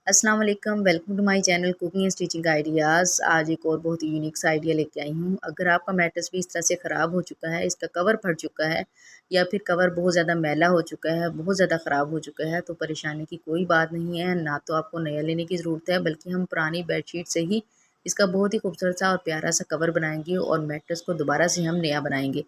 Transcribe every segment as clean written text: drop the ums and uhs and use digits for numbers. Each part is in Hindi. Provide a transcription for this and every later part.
अस्सलाम वालेकुम, welcome to my channel cooking and stitching ideas. आज एक और बहुत ही यूनिक सा आइडिया लेके आई हूँ। अगर आपका मैट्रेस भी इस तरह से ख़राब हो चुका है, इसका कवर फट चुका है या फिर कवर बहुत ज़्यादा मैला हो चुका है, बहुत ज़्यादा ख़राब हो चुका है, तो परेशानी की कोई बात नहीं है। ना तो आपको नया लेने की ज़रूरत है, बल्कि हम पुरानी बेडशीट से ही इसका बहुत ही खूबसूरत सा और प्यारा सा कवर बनाएंगे और मैट्रेस को दोबारा से हम नया बनाएंगे।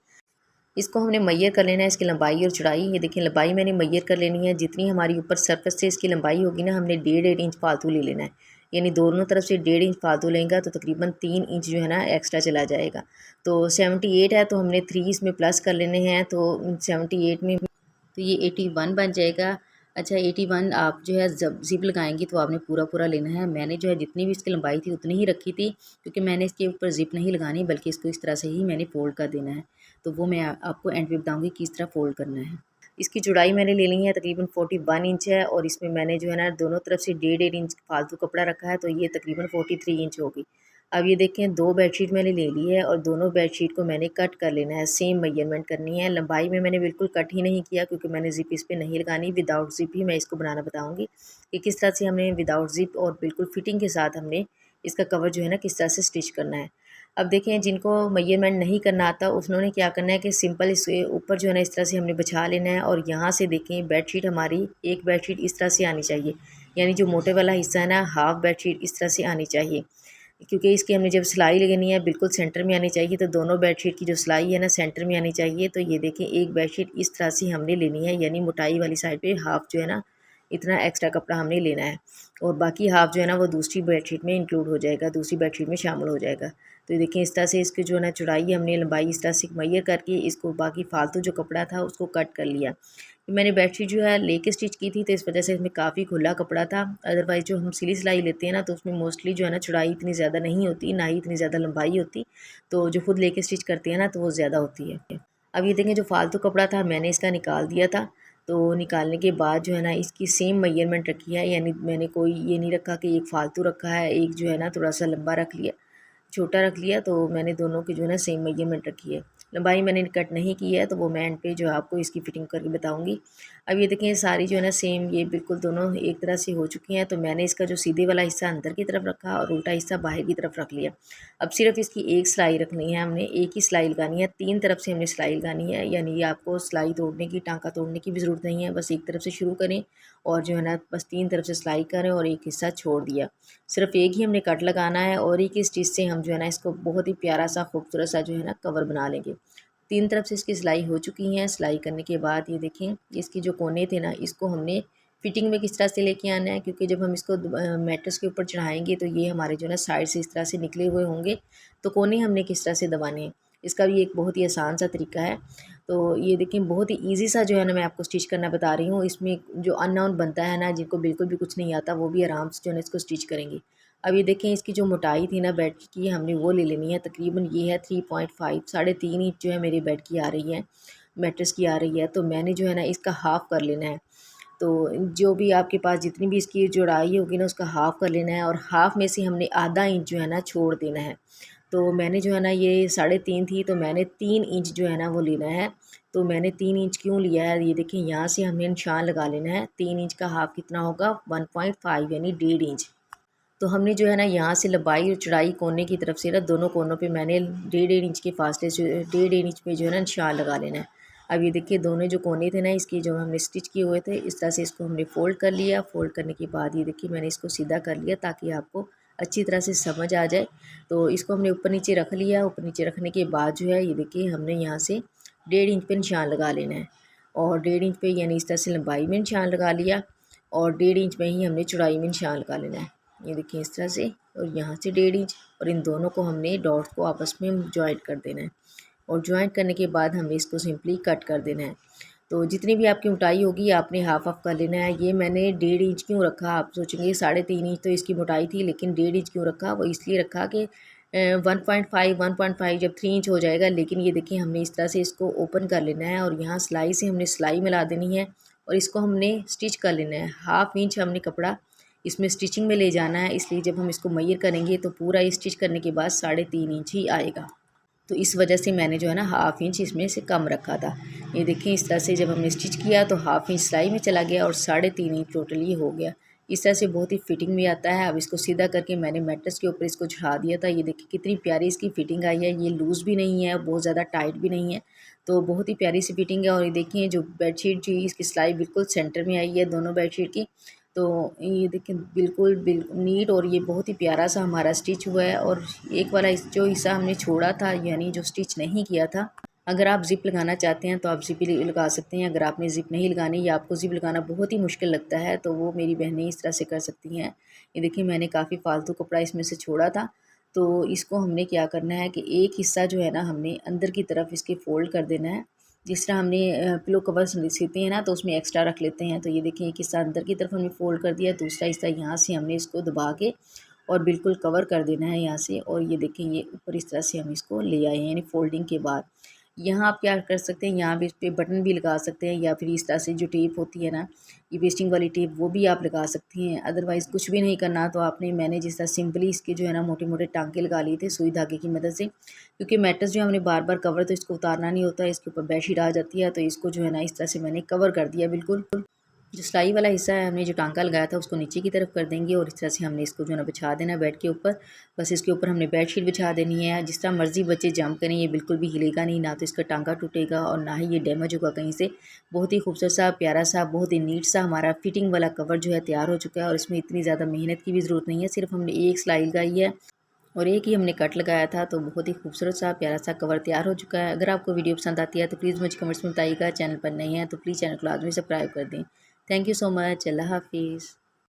इसको हमने मैयर कर लेना है, इसकी लंबाई और चौड़ाई। ये देखिए, लंबाई मैंने मैयर कर लेनी है। जितनी हमारी ऊपर सरफेस से इसकी लंबाई होगी ना, हमने 1.5 इंच फालतू ले लेना है। यानी दोनों तरफ से 1.5 इंच फालतू लेंगे तो तकरीबन 3 इंच जो है ना एक्स्ट्रा चला जाएगा। तो 78 है, तो हमने 3 इसमें प्लस कर लेने हैं। तो 78 में तो ये 81 बन जाएगा। अच्छा, 81 आप जो है जब ज़िप लगाएंगी तो आपने पूरा पूरा लेना है। मैंने जो है जितनी भी इसकी लंबाई थी उतनी ही रखी थी, क्योंकि मैंने इसके ऊपर ज़िप नहीं लगानी, बल्कि इसको इस तरह से ही मैंने फ़ोल्ड कर देना है। तो वो मैं आपको एंड पे बताऊँगी किस तरह फ़ोल्ड करना है। इसकी चौड़ाई मैंने ले ली है, तकरीबन 41 इंच है, और इसमें मैंने जो है ना दोनों तरफ से 1.5 इंच फालतू कपड़ा रखा है, तो ये तकरीबन 43 इंच होगी। अब ये देखें, 2 बेडशीट मैंने ले ली है और दोनों बेडशीट को मैंने कट कर लेना है। सेम मेजरमेंट करनी है। लंबाई में मैंने बिल्कुल कट ही नहीं किया, क्योंकि मैंने ज़िप इस पे नहीं लगानी। विदाउट ज़िप ही मैं इसको बनाना बताऊँगी कि किस तरह से हमने विदाउट ज़िप और बिल्कुल फिटिंग के साथ हमने इसका कवर जो है ना किस तरह से स्टिच करना है। अब देखें, जिनको मेजरमेंट नहीं करना आता उन्होंने क्या करना है कि सिंपल इसके ऊपर जो है ना इस तरह से हमने बिछा लेना है, और यहाँ से देखें बेडशीट हमारी एक बेडशीट इस तरह से आनी चाहिए। यानी जो मोटे वाला हिस्सा है ना, हाफ बेडशीट इस तरह से आनी चाहिए, क्योंकि इसकी हमने जब सिलाई लगानी है बिल्कुल सेंटर में आनी चाहिए। तो दोनों बेडशीट की जो सिलाई है ना सेंटर में आनी चाहिए। तो ये देखें, एक बेडशीट इस तरह से हमने लेनी है, यानी मोटाई वाली साइड पे हाफ जो है ना इतना एक्स्ट्रा कपड़ा हमने लेना है, और बाकी हाफ जो है ना वो दूसरी बेडशीट में इंक्लूड हो जाएगा, दूसरी बेडशीट में शामिल हो जाएगा। तो ये देखें, इस तरह से इसकी जो है ना चौड़ाई हमने लंबाई इस तरह से मैयर करके इसको बाकी फालतू जो कपड़ा था उसको कट कर लिया। मैंने बेडशीट जो है लेके स्टिच की थी, तो इस वजह से इसमें काफ़ी खुला कपड़ा था। अदरवाइज़ जो हम सिली सिलाई लेते हैं ना, तो उसमें मोस्टली जो है ना चौड़ाई इतनी ज़्यादा नहीं होती, ना ही इतनी ज़्यादा लंबाई होती। तो जो खुद लेके स्टिच करते हैं ना, तो वो ज़्यादा होती है। अब ये देखें, जो फालतू कपड़ा था मैंने इसका निकाल दिया था। तो निकालने के बाद जो है ना इसकी सेम मेजरमेंट रखी है। यानी मैंने कोई ये नहीं रखा कि एक फालतू रखा है, एक जो है ना थोड़ा सा लंबा रख लिया, छोटा रख लिया। तो मैंने दोनों की जो है ना सेम मेजरमेंट रखी है। लंबाई मैंने कट नहीं की है, तो वो मैं एंड पे जो है आपको इसकी फ़िटिंग करके बताऊंगी। अब ये देखें, सारी जो है ना सेम ये बिल्कुल दोनों एक तरह से हो चुकी हैं। तो मैंने इसका जो सीधे वाला हिस्सा अंदर की तरफ रखा और उल्टा हिस्सा बाहर की तरफ रख लिया। अब सिर्फ इसकी एक सिलाई रखनी है, हमने एक ही सिलाई लगानी है। 3 तरफ से हमने सिलाई लगानी है, यानी ये आपको सिलाई तोड़ने की, टाँका तोड़ने की भी ज़रूरत नहीं है। बस एक तरफ से शुरू करें और जो है ना बस 3 तरफ से सिलाई करें और एक हिस्सा छोड़ दिया। सिर्फ एक ही हमने कट लगाना है, और एक ही स्टिच से हम जो है ना इसको बहुत ही प्यारा सा खूबसूरत सा जो है ना कवर बना लेंगे। 3 तरफ से इसकी सिलाई हो चुकी है। सिलाई करने के बाद ये देखें, इसकी जो कोने थे ना इसको हमने फिटिंग में किस तरह से लेके आना है, क्योंकि जब हम इसको मैट्रेस के ऊपर चढ़ाएंगे तो ये हमारे जो है ना साइड से इस तरह से निकले हुए होंगे। तो कोने हमने किस तरह से दबाने हैं, इसका भी एक बहुत ही आसान सा तरीका है। तो ये देखें, बहुत ही ईजी सा जो है ना मैं आपको स्टिच करना बता रही हूँ। इसमें जो अननोन बनता है ना, जिनको बिल्कुल भी कुछ नहीं आता, वो भी आराम से जो है ना इसको स्टिच करेंगे। अब ये देखें, इसकी जो मोटाई थी ना बेड की, हमने वो ले लेनी है। तकरीबन ये है 3.5, 3.5 इंच जो है मेरी बेड की आ रही है, मैट्रेस की आ रही है। तो मैंने जो है ना इसका हाफ़ कर लेना है। तो जो भी आपके पास जितनी भी इसकी चौड़ाई होगी ना उसका हाफ़ कर लेना है, और हाफ़ में से हमने आधा इंच जो है ना छोड़ देना है। तो मैंने जो है ना ये 3.5 थी, तो मैंने 3 इंच जो है ना वो लेना है। तो मैंने 3 इंच क्यों लिया है, ये देखिए, यहाँ से हमने निशान लगा लेना है। 3 इंच का हाफ़ कितना होगा, 1.5 यानी 1.5 इंच। तो हमने जो है ना यहाँ से लंबाई और चौड़ाई कोने की तरफ से ना दोनों कोनों पे मैंने 1.5 इंच के फासले से 1.5 इंच पे जो है ना निशान लगा लेना है। अब ये देखिए, दोनों जो कोने थे ना इसके, जो हमने स्टिच किए हुए थे, इस तरह से इसको हमने फ़ोल्ड कर लिया। फ़ोल्ड करने के बाद ये देखिए मैंने इसको सीधा कर लिया ताकि आपको अच्छी तरह से समझ आ जाए। तो इसको हमने ऊपर नीचे रख लिया। ऊपर नीचे रखने के बाद जो है ये देखिए हमने यहाँ से 1.5 इंच पे निशान लगा लेना है, और 1.5 इंच पे यानी इस तरह से लंबाई में निशान लगा लिया, और 1.5 इंच में ही हमने चौड़ाई में निशान लगा लेना है। ये देखिए इस तरह से, और यहाँ से 1.5 इंच, और इन दोनों को हमने डॉट्स को आपस में जॉइंट कर देना है। और जॉइंट करने के बाद हमें इसको सिंपली कट कर देना है। तो जितनी भी आपकी मोटाई होगी आपने हाफ हाफ कर लेना है। ये मैंने 1.5 इंच क्यों रखा, आप सोचेंगे 3.5 इंच तो इसकी मोटाई थी, लेकिन 1.5 इंच क्यों रखा, वो इसलिए रखा कि 1.5 जब 3 इंच हो जाएगा। लेकिन ये देखिए, हमने इस तरह से इसको ओपन कर लेना है, और यहाँ सिलाई से हमने सिलाई मिला देनी है, और इसको हमने स्टिच कर लेना है। हाफ इंच हमने कपड़ा इसमें स्टिचिंग में ले जाना है, इसलिए जब हम इसको मैयर करेंगे तो पूरा स्टिच करने के बाद 3.5 इंच ही आएगा। तो इस वजह से मैंने जो है ना हाफ इंच इसमें से कम रखा था। ये देखें, इस तरह से जब हमने स्टिच किया तो हाफ इंच सिलाई में चला गया और 3.5 इंच टोटली हो गया। इस तरह से बहुत ही फिटिंग में आता है। अब इसको सीधा करके मैंने मैट्रेस के ऊपर इसको चढ़ा दिया था। ये देखिए कितनी प्यारी इसकी फिटिंग आई है। ये लूज़ भी नहीं है, बहुत ज़्यादा टाइट भी नहीं है, तो बहुत ही प्यारी सी फिटिंग है। और ये देखिए जो बेडशीट जी इसकी सिलाई बिल्कुल सेंटर में आई है दोनों बेडशीट की। तो ये देखिए बिल्कुल नीट और ये बहुत ही प्यारा सा हमारा स्टिच हुआ है। और एक वाला जो हिस्सा हमने छोड़ा था यानी जो स्टिच नहीं किया था, अगर आप ज़िप लगाना चाहते हैं तो आप ज़िप लगा सकते हैं। अगर आपने ज़िप नहीं लगानी या आपको ज़िप लगाना बहुत ही मुश्किल लगता है तो वो मेरी बहनें इस तरह से कर सकती हैं। ये देखिए मैंने काफ़ी फालतू कपड़ा इसमें से छोड़ा था, तो इसको हमने क्या करना है कि एक हिस्सा जो है ना हमने अंदर की तरफ इसके फ़ोल्ड कर देना है। जिस तरह हमने पिलो कवर सीते हैं ना तो उसमें एक्स्ट्रा रख लेते हैं। तो ये देखिए एक हिस्सा अंदर की तरफ हमने फ़ोल्ड कर दिया, दूसरा हिस्सा यहाँ से हमने इसको दबा के और बिल्कुल कवर कर देना है यहाँ से। और ये देखें ये ऊपर इस तरह से हम इसको ले आए हैं यानी फ़ोल्डिंग के बाद। यहाँ आप क्या कर सकते हैं, यहाँ भी इस पे बटन भी लगा सकते हैं या फिर इस तरह से जो टेप होती है ना, ये पेस्टिंग वाली टेप, वो भी आप लगा सकती हैं। अदरवाइज़ कुछ भी नहीं करना तो मैंने जिस तरह सिंपली इसके जो है ना मोटे मोटे टांके लगा लिए थे सुई धागे की मदद से, क्योंकि मैट्रेस जो हमने बार बार कवर तो इसको उतारना नहीं होता है, इसके ऊपर बेडशीट आ जाती है, तो इसको जो है ना इस तरह से मैंने कवर कर दिया बिल्कुल। जो सिलाई वाला हिस्सा है हमने जो टांका लगाया था उसको नीचे की तरफ कर देंगे और इस तरह से हमने इसको जो है ना बिछा देना है बेड के ऊपर। बस इसके ऊपर हमने बेडशीट बिछा देनी है। जिस तरह मर्जी बच्चे जंप करें, ये बिल्कुल भी हिलेगा नहीं, ना तो इसका टांका टूटेगा और ना ही ये डैमेज होगा कहीं से। बहुत ही खूबसूरत सा, प्यारा सा, बहुत ही नीट सा हमारा फिटिंग वाला कवर जो है तैयार हो चुका है। और इसमें इतनी ज़्यादा मेहनत की भी ज़रूरत नहीं है, सिर्फ हमने एक सिलाई लगाई है और एक ही हमने कट लगाया था, तो बहुत ही खूबसूरत सा प्यारा सा कवर तैयार हो चुका है। अगर आपको वीडियो पसंद आती है तो प्लीज़ मुझे कमेंट्स में बताइएगा। चैनल पर नए हैं तो प्लीज़ चैनल को लाजमी सब्सक्राइब कर दें। Thank you so much. अल्लाह हाफिज़।